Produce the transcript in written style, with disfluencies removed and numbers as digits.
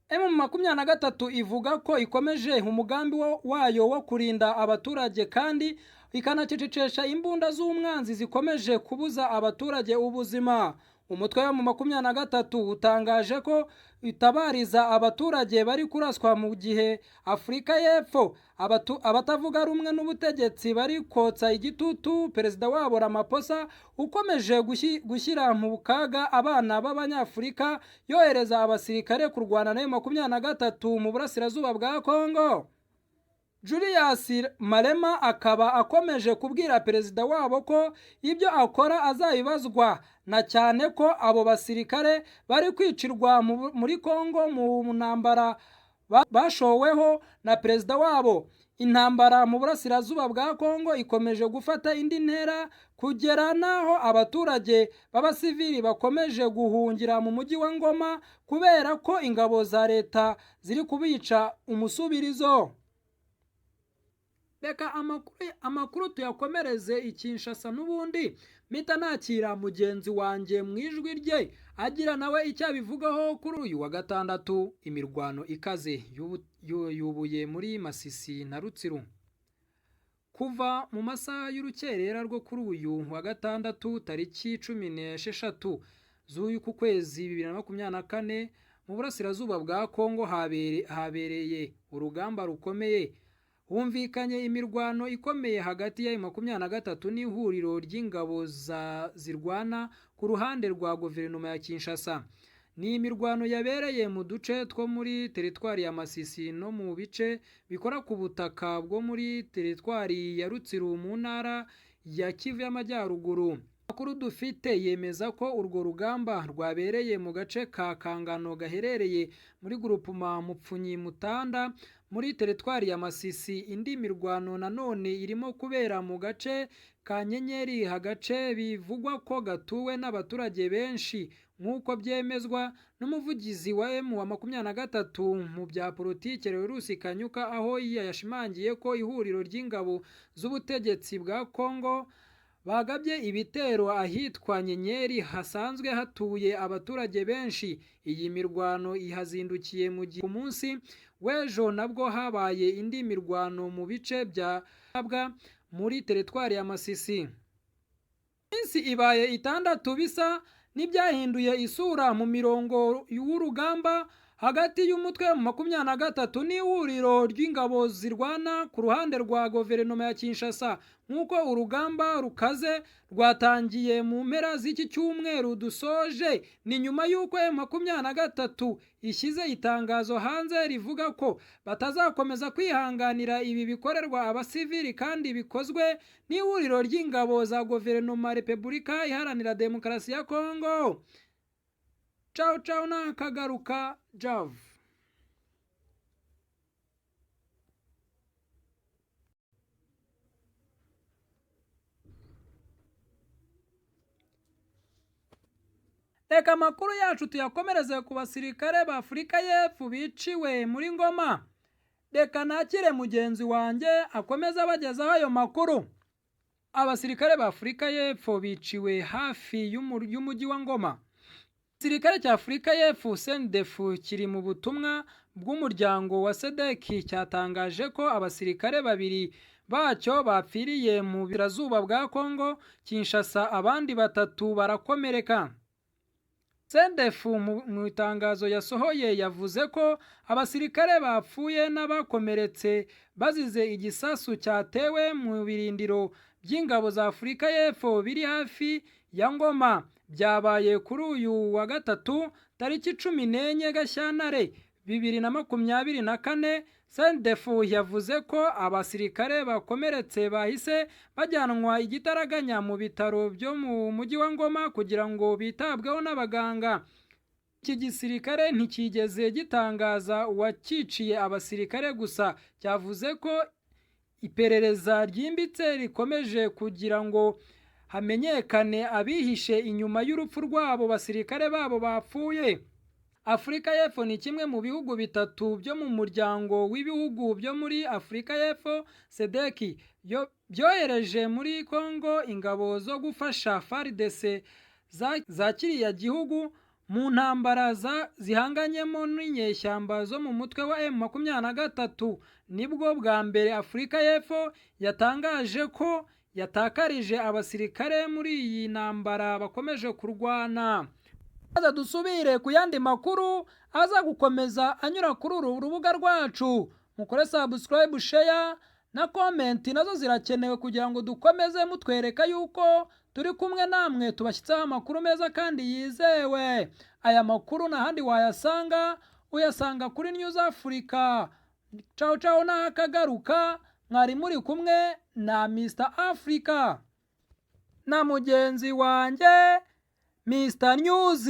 M23 ivuga ko ikomeje umugambi wayo wo kurinda abaturage kandi ikanacecekesha imbunda z'umwanzi zikomeje kubuza abaturage ubuzima. Umutwe wa M23 utangaje ko itabariza abaturage bari kuraswa mu gihe Afurika y'Epfo abatavuga rumwe n'ubutegetsi bari kotsa igitutu perezida wabo Ramaphosa ukomeje gushyira mu kaga abana b'Abanyafurika yohereza abasirikare kurwana na M23 mu burasirazuba bwa Kongo. Julius Malema akaba akomeje kubwira perezida wabo ko ibyo akora azabibazwa, na cyane ko abo basirikare bari kwicirwa muri Kongo mu ntambara bashoweho na perezida wabo. Intambara mu burasirazuba bwa Kongo ikomeje gufata indi ntera kugera naho abaturage b'abasivili bakomeje guhungira mu mujyi wa Ngoma kubera ko ingabo za leta ziri kubica umusubirizo. Reka amakuru tuyakomereze i Kinshasa n'ubundi mpita nakira mugenzi wanjye mu ijwi rye agira nawe icyo abivugaho kuri uyu wa gatandatu. Imirwano ikaze yubuye muri Masisi na Rutsiro kuva mu masaha y'urukerera rwo kuri uyu wa gatandatu tariki 16 z'uku kwezi 2024 mu burasirazuba bwa Kongo habereye urugamba rukomeye. Humvikanye imirwano ikomeye hagati ya M23 n'ihuriro ry'ingabo zirwana ku ruhande rwa guverinoma ya Kinshasa. Ni imirwano yabereye mu duce two muri teritwari ya Masisi no mu bice bikora ku butaka bwo muri teritwari ya Rutsiro mu ntara ya Kivu y'Amajyaruguru. Amakuru dufite yemeza ko urwo rugamba rwabereye mu gace ka Kangano gaherereye muri groupement Mupfunyi Mutanda muri teritwari ya Masisi. Indi mirwano nanone irimo kubera mu gace ka Nyenyeri, hagace bivugwa ko gatuwe n'abaturage benshi nk'uko byemezwa n'umuvugizi wa M23 mu bya politike Rusi Kanyuka, aho yashimangiye ko ihuriro ry'ingabo z'ubutegetsi bwa Kongo bagabye ibitero ahitwa Nyenyeri hasanzwe hatuye abaturage benshi. Iyi mirwano ihazindukiye mu gihe ku munsi w'ejo nabwo habaye indi mirwano mu bice bya Bwa muri teritwari ya Masisi. Iminsi ibaye 6 bisa n'ibyahinduye isura mu mirongo y'urugamba hagati y'umutwe wa M23 n'ihuriro ry'ingabo zirwana ku ruhande rwa guverinoma ya Kinshasa. Nk'uko urugamba rukaze rwatangiye mu mpera z'iki cyumweru dusoje, ni nyuma y'uko M23 ishyize itangazo hanze rivuga ko batazakomeza kwihanganira ibi bikorerwa abasivili kandi bikozwe n'ihuriro ry'ingabo za guverinoma Repubulika Iharanira Demokarasi ya Kongo. Ciao ciao na kagaruka Jav. Reka amakuru yacu tuyakomereze ku basirikare ba Afurika y'Epfo biciwe muri Ngoma. Reka nakire mugenzi wanjye akomeza bagezaho ayo makuru. Abasirikare ba Afurika y'Epfo biciwe hafi y'umujyi wa Ngoma. Igisirikare cya Afurika y'Epfo CNDF kiri mu butumwa bw'umuryango wa SADC cyatangaje ko abasirikare babiri bacyo bapfiriye mu burasirazuba bwa Kongo Kinshasa, abandi 3 barakomereka. CNDF mu itangazo yasohoye yavuze ko abasirikare bapfuye n'abakomeretse bazize igisasu cyatewe mu birindiro by'ingabo za Afurika y'Epfo biri hafi ya Ngoma. Byabaye kuri uyu wa gatatu tariki 14 Gashyantare 2024. CNDF yavuze ko abasirikare bakomeretse bahise bajyanwa igitaraganya mu bitaro byo mu mujyi wa Ngoma kugira ngo bitabweho n'abaganga. Iki gisirikare ntikigeze gitangaza uwaciciye abasirikare gusa, cyavuze ko iperereza ryimbitse rikomeje kugira ngo hamenyekane abihishe inyuma y'urupfu rwabo basirikare babo bapfuye. Afurika y'Epfo ni kimwe mu bihugu 3 byo mu muryango w'ibihugu byo muri Afurika y'Epfo SADC byohereje muri Kongo ingabo zo gufasha FARDC za kiriya gihugu mu ntambara zihanganyemo n'inyeshyamba zo mu mutwe wa M23 nibwo bwa mbere Afurika y'Epfo yatangaje ko yatakarije abasirikare muri iyi ntambara bakomeje kurwana. Maze dusubire ku yandi makuru aza gukomeza anyura kuri uru rubuga rwacu. Mukore subscribe, share na comment, nazo zirakenewe kugira ngo dukomeze mutwereka yuko turi kumwe namwe, tubashyizeho amakuru meza kandi yizewe. Aya makuru n'ahandi wayasanga, uyasanga kuri News Africa. Ciao ciao nakagaruka, mwari muri kumwe na Mr Africa na mugenzi wanjye Mr News.